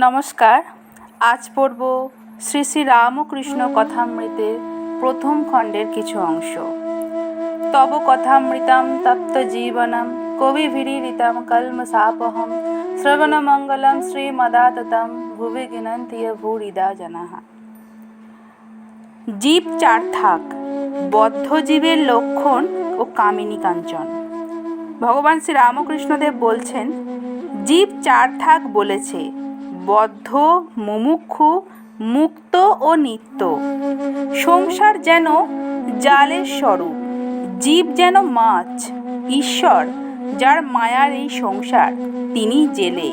নমস্কার। আজ পড়ব শ্রী শ্রী রামকৃষ্ণ কথামৃতের প্রথম খণ্ডের কিছু অংশ। তব কথামৃতম তপ্ত জীবনম কবিভিরীরিতম কলমশাপহম শ্রবণমঙ্গলম শ্রীমদাততম ভুবি গিনন্তি ভূরিদা জনাঃ। জীব চার থাক, বদ্ধ জীবের লক্ষণ ও কামিনী কাঞ্চন। ভগবান শ্রী রামকৃষ্ণদেব বলছেন, জীব চার থাক বলেছে: বদ্ধ, মুমুক্ষু, মুক্ত ও নিত্য। সংসার যেন জালের স্বরূপ, জীব যেন মাছ, ঈশ্বর যার মায়ার এই সংসার তিনি জেলে।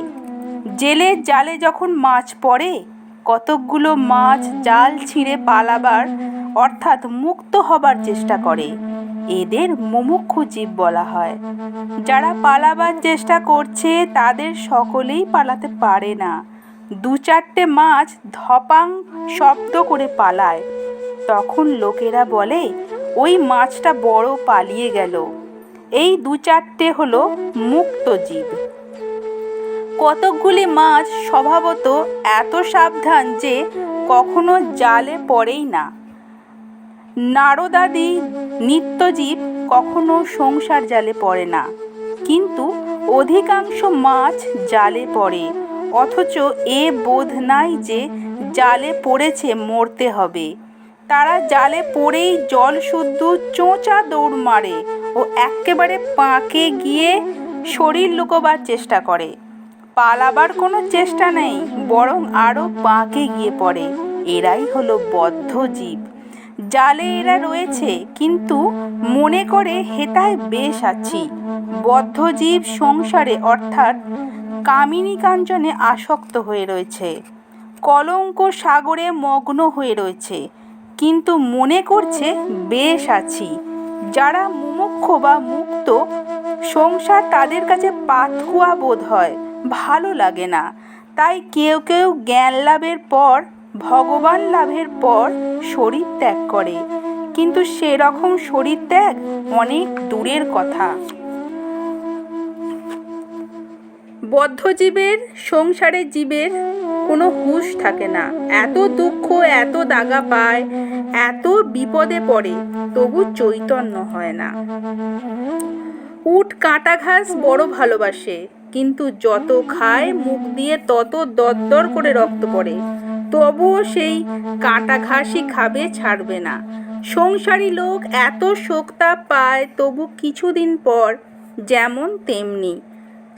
জেলের জালে যখন মাছ পড়ে, কতকগুলো মাছ জাল ছিঁড়ে পালাবার অর্থাৎ মুক্ত হবার চেষ্টা করে। এদের মুমুক্ষু জীব বলা হয়। যারা পালাবার চেষ্টা করছে তাদের সকলেই পালাতে পারে না। দু চারটে মাছ ধপাং শব্দ করে পালায়, তখন লোকেরা বলে ওই মাছটা বড় পালিয়ে গেল। এই দু চারটে হলো মুক্ত জীব। কতকগুলি মাছ স্বভাবত এত সাবধান যে কখনো জালে পড়েই না। নারদাদি নিত্যজীব কখনো সংসার জালে পড়ে না, কিন্তু অধিকাংশ মাছ জালে পড়ে, অথচ এ বোধ নাই যে জালে পড়েছে মরতে হবে। তারা জালে পড়েই জল শুদ্ধ চোঁচা দৌড় মারে ও একেবারে পাঁকে গিয়ে শরীর লুকোবার চেষ্টা করে। পালাবার কোনো চেষ্টা নেই, বরং আরও পাঁকে গিয়ে পড়ে। এরাই হলো বদ্ধ জীব। জালে এরা রয়েছে, কিন্তু মনে করে হেতায় বেশ আছি। বদ্ধ জীব সংসারে অর্থাৎ কামিনী কাঞ্চনে আসক্ত হয়ে রয়েছে, কলঙ্ক সাগরে মগ্ন হয়ে রয়েছে, কিন্তু মনে করছে বেশ আছি। যারা মুমুক্ষ বা মুক্ত, সংসার তাদের কাছে পাতকুয়া বোধ হয়, ভালো লাগে না। তাই কেউ কেউ জ্ঞান লাভের পর, ভগবান লাভের পর শরীর ত্যাগ করে, কিন্তু সেরকম শরীর ত্যাগ অনেক দূরের কথা। বদ্ধজীবের, সংসারের জীবের কোনো হুঁশ থাকে না। এত দুঃখ, এত দাগা পায়, এত বিপদে পড়ে, তবু চৈতন্য হয় না। উট কাঁটা ঘাস বড় ভালোবাসে, কিন্তু যত খায় মুখ দিয়ে তত দরদর করে রক্ত পড়ে, তবুও সেই কাঁটা ঘাসই খাবে, ছাড়বে না। সংসারী লোক এত শোকতাপ পায়, তবু কিছুদিন পর যেমন তেমনি।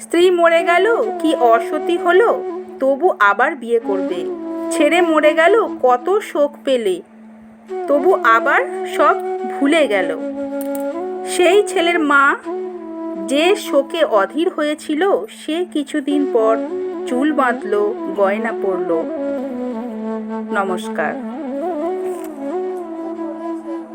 স্ত্রী মরে গেল কি অসতী হলো, তবু আবার বিয়ে করবে। ছেড়ে মরে গেল, কত শোক পেলে, তবু আবার সব ভুলে গেল। সেই ছেলের মা যে শোকে অধীর হয়েছিল, সে কিছুদিন পর চুল বাঁধল, গয়না পরল। নমস্কার।